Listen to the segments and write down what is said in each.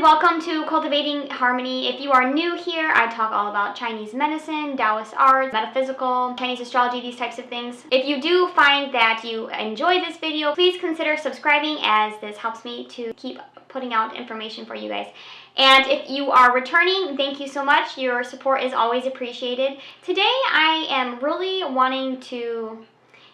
welcome to Cultivating Harmony. If you are new here, I talk all about Chinese medicine, Daoist art, metaphysical, Chinese astrology, these types of things. If you do find that you enjoy this video, please consider subscribing, as this helps me to keep putting out information for you guys. And if you are returning, thank you so much. Your support is always appreciated. Today I am really wanting to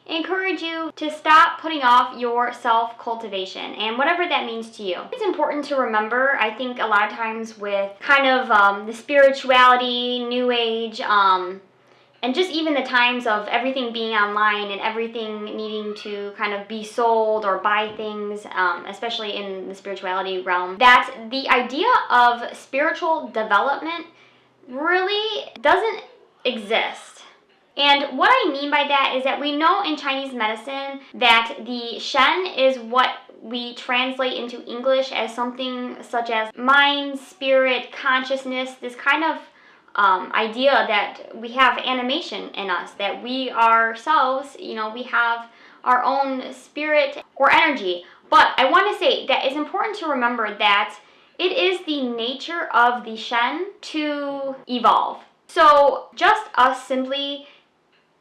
encourage you to stop putting off your self-cultivation and whatever that means to you. It's important to remember, I think a lot of times with kind of the spirituality, new age, and just even the times of everything being online and everything needing to kind of be sold or buy things, especially in the spirituality realm, that the idea of spiritual development really doesn't exist. And what I mean by that is that we know in Chinese medicine that the Shen is what we translate into English as something such as mind, spirit, consciousness, this kind of idea that we have animation in us, that we ourselves, we have our own spirit or energy. But I want to say that it's important to remember that it is the nature of the Shen to evolve. So just us simply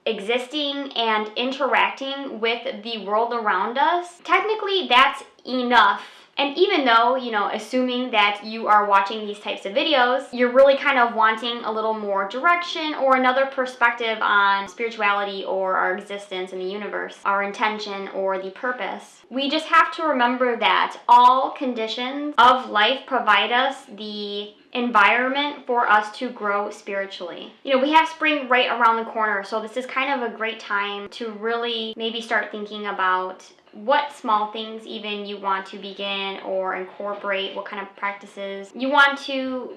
existing and interacting with the world around us, technically that's enough. And even though, assuming that you are watching these types of videos, you're really kind of wanting a little more direction or another perspective on spirituality or our existence in the universe, our intention or the purpose, we just have to remember that all conditions of life provide us the environment for us to grow spiritually. We have spring right around the corner, so this is kind of a great time to really maybe start thinking about what small things even you want to begin or incorporate, what kind of practices you want to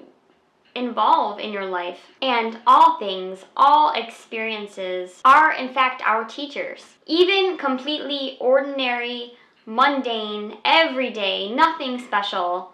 involve in your life. And all things, all experiences are in fact our teachers. Even completely ordinary, mundane, everyday, nothing special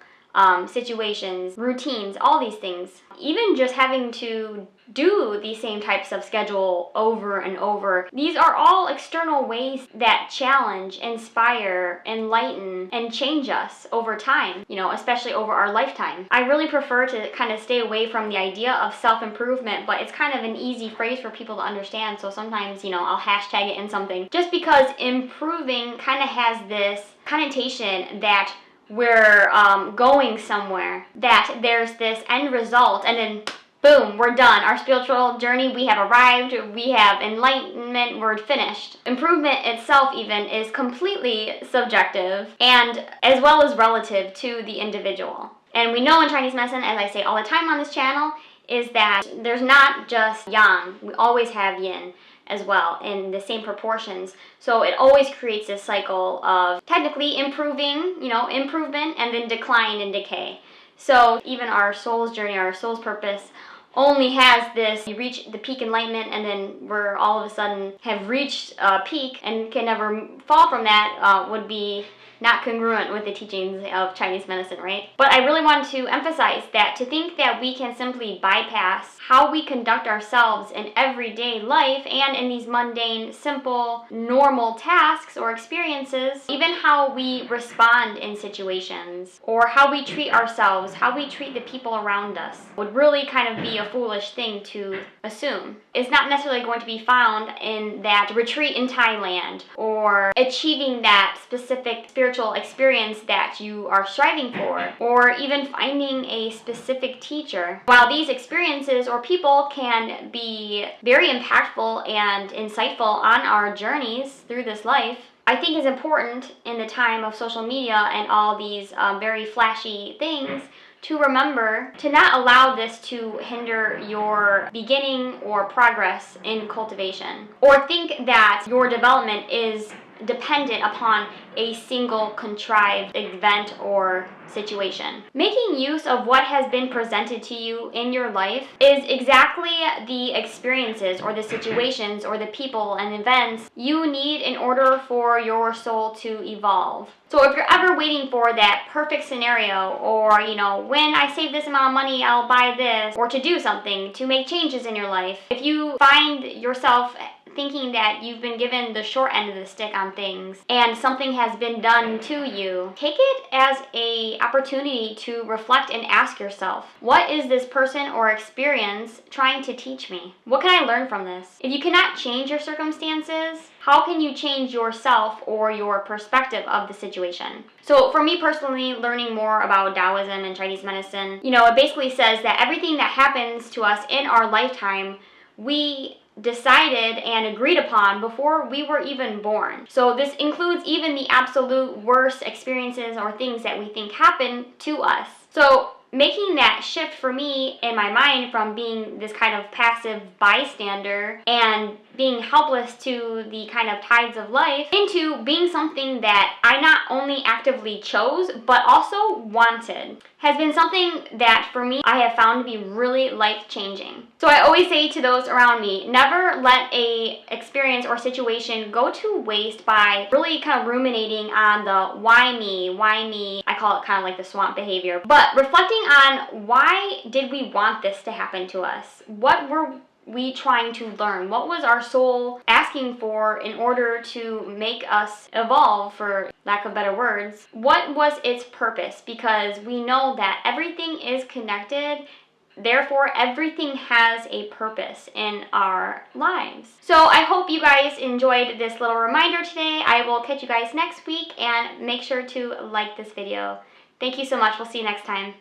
situations, routines, all these things. Even just having to do the same types of schedule over and over. These are all external ways that challenge, inspire, enlighten, and change us over time, especially over our lifetime. I really prefer to kind of stay away from the idea of self-improvement, but it's kind of an easy phrase for people to understand, so sometimes, I'll hashtag it in something. Just because improving kind of has this connotation that we're going somewhere, that there's this end result, and then boom, we're done. Our spiritual journey, we have arrived, we have enlightenment, we're finished. Improvement itself even is completely subjective and as well as relative to the individual. And we know in Chinese medicine, as I say all the time on this channel, is that there's not just yang, we always have yin as well in the same proportions. So it always creates this cycle of technically improving, improvement, and then decline and decay. So even our soul's journey, our soul's purpose only has this, you reach the peak enlightenment and then we're all of a sudden have reached a peak and can never fall from that, would be not congruent with the teachings of Chinese medicine, right? But I really want to emphasize that to think that we can simply bypass how we conduct ourselves in everyday life and in these mundane, simple, normal tasks or experiences, even how we respond in situations or how we treat ourselves, how we treat the people around us, would really kind of be a foolish thing to assume. It's not necessarily going to be found in that retreat in Thailand or achieving that specific spiritual experience that you are striving for, or even finding a specific teacher. While these experiences or people can be very impactful and insightful on our journeys through this life, I think it's important in the time of social media and all these very flashy things to remember to not allow this to hinder your beginning or progress in cultivation, or think that your development is dependent upon a single contrived event or situation. Making use of what has been presented to you in your life is exactly the experiences or the situations or the people and events you need in order for your soul to evolve. So if you're ever waiting for that perfect scenario, or when I save this amount of money I'll buy this, or to do something to make changes in your life, if you find yourself thinking that you've been given the short end of the stick on things and something has been done to you, take it as an opportunity to reflect and ask yourself, what is this person or experience trying to teach me? What can I learn from this? If you cannot change your circumstances, how can you change yourself or your perspective of the situation? So for me personally, learning more about Taoism and Chinese medicine, it basically says that everything that happens to us in our lifetime, we decided and agreed upon before we were even born. So this includes even the absolute worst experiences or things that we think happen to us. So making that shift for me in my mind from being this kind of passive bystander and being helpless to the kind of tides of life into being something that I not only actively chose but also wanted has been something that for me I have found to be really life-changing. So I always say to those around me, never let a experience or situation go to waste by really kind of ruminating on the why me. I call it kind of like the swamp behavior. But reflecting on why did we want this to happen to us? What were we trying to learn? What was our soul asking for in order to make us evolve, for lack of better words? What was its purpose? Because we know that everything is connected. Therefore, everything has a purpose in our lives. So I hope you guys enjoyed this little reminder today. I will catch you guys next week, and make sure to like this video. Thank you so much. We'll see you next time.